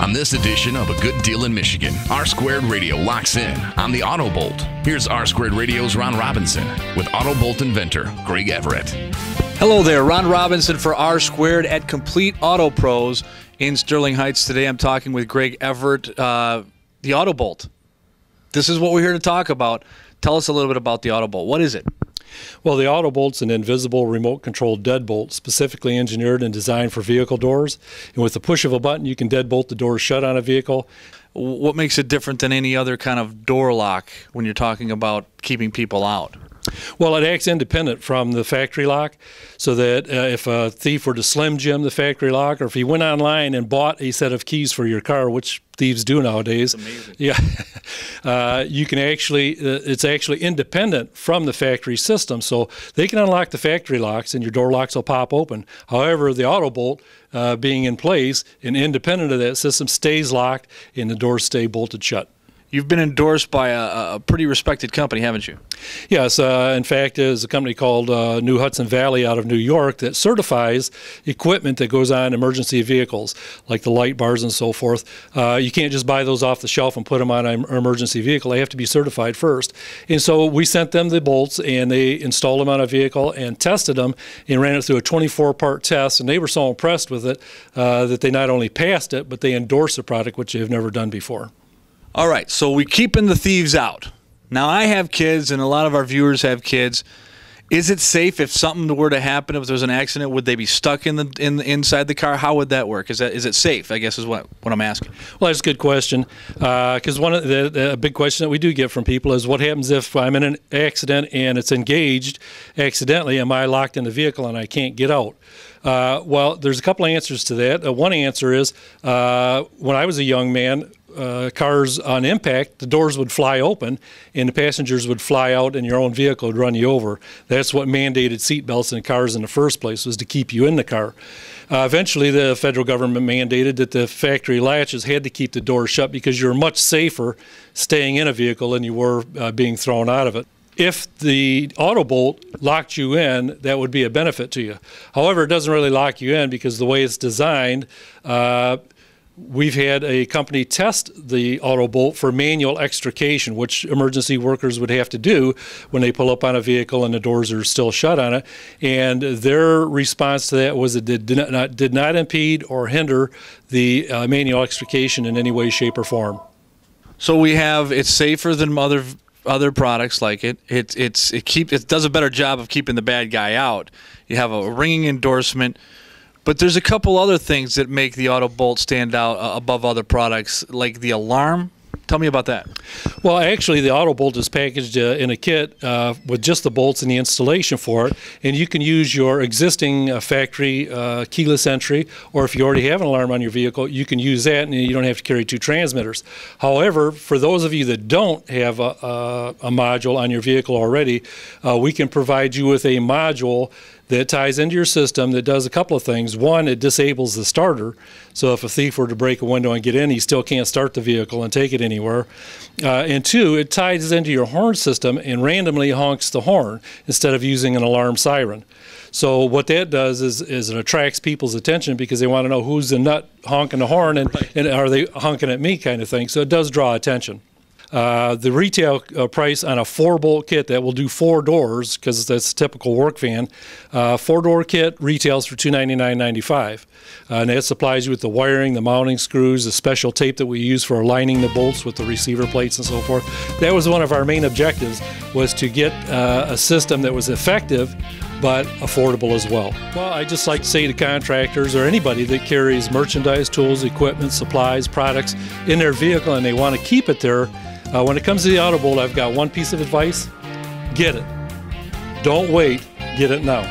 On this edition of A Good Deal in Michigan, RSquareRadio locks in on the Auto-Bolt. Here's RSquareRadio's Ron Robinson with Auto-Bolt inventor Greg Everett. Hello there, Ron Robinson for R-Squared at Complete Auto Pros in Sterling Heights. Today I'm talking with Greg Everett, the Auto-Bolt. This is what we're here to talk about. Tell us a little bit about the Auto-Bolt. What is it? Well, the Auto-Bolt's an invisible remote-controlled deadbolt specifically engineered and designed for vehicle doors. And with the push of a button, you can deadbolt the doors shut on a vehicle. What makes it different than any other kind of door lock when you're talking about keeping people out? Well, it acts independent from the factory lock, so that if a thief were to Slim Jim the factory lock, or if he went online and bought a set of keys for your car, which thieves do nowadays, that's amazing. Yeah, you can actually, it's actually independent from the factory system, so they can unlock the factory locks and your door locks will pop open. However, the Auto-Bolt being in place and independent of that system stays locked and the doors stay bolted shut. You've been endorsed by a pretty respected company, haven't you? Yes. In fact, there's a company called New Hudson Valley out of New York that certifies equipment that goes on emergency vehicles, like the light bars and so forth. You can't just buy those off the shelf and put them on an emergency vehicle. They have to be certified first. And so we sent them the bolts, and they installed them on a vehicle and tested them and ran it through a 24-part test. And they were so impressed with it that they not only passed it, but they endorsed the product, which they've never done before. All right, so we're keeping the thieves out. Now, I have kids, and a lot of our viewers have kids. Is it safe if something were to happen, if there's an accident, would they be stuck in the inside the car? How would that work? Is it safe, I guess is what I'm asking. Well, that's a good question, because one of the big question that we do get from people is what happens if I'm in an accident and it's engaged accidentally? Am I locked in the vehicle and I can't get out? Well, there's a couple of answers to that. One answer is when I was a young man, cars on impact, the doors would fly open and the passengers would fly out and your own vehicle would run you over. That's what mandated seatbelts in cars in the first place, was to keep you in the car. Eventually, the federal government mandated that the factory latches had to keep the doors shut because you're much safer staying in a vehicle than you were being thrown out of it. If the Auto-Bolt locked you in, that would be a benefit to you. However, it doesn't really lock you in because the way it's designed, we've had a company test the Auto-Bolt for manual extrication, which emergency workers would have to do when they pull up on a vehicle and the doors are still shut on it. And their response to that was it did not impede or hinder the manual extrication in any way, shape, or form. So we have, it's safer than other products like it. It does a better job of keeping the bad guy out. You have a ringing endorsement. But there's a couple other things that make the Auto-Bolt stand out above other products, like the alarm. Tell me about that. Well, actually, the Auto-Bolt is packaged in a kit with just the bolts and the installation for it, and you can use your existing factory keyless entry, or if you already have an alarm on your vehicle, you can use that, and you don't have to carry two transmitters. However, for those of you that don't have a module on your vehicle already, we can provide you with a module that ties into your system that does a couple of things. One, it disables the starter, so if a thief were to break a window and get in, he still can't start the vehicle and take it anywhere. And two, it ties into your horn system and randomly honks the horn instead of using an alarm siren. So what that does is it attracts people's attention because they want to know who's the nut honking the horn and are they honking at me kind of thing. So it does draw attention. The retail price on a 4-bolt kit that will do 4 doors, because that's a typical work van, 4-door kit retails for $299.95. And that supplies you with the wiring, the mounting screws, the special tape that we use for aligning the bolts with the receiver plates and so forth. That was one of our main objectives, was to get a system that was effective but affordable as well. Well, I just like to say to contractors or anybody that carries merchandise, tools, equipment, supplies, products in their vehicle and they want to keep it there, when it comes to the Auto-Bolt, I've got one piece of advice: get it. Don't wait, get it now.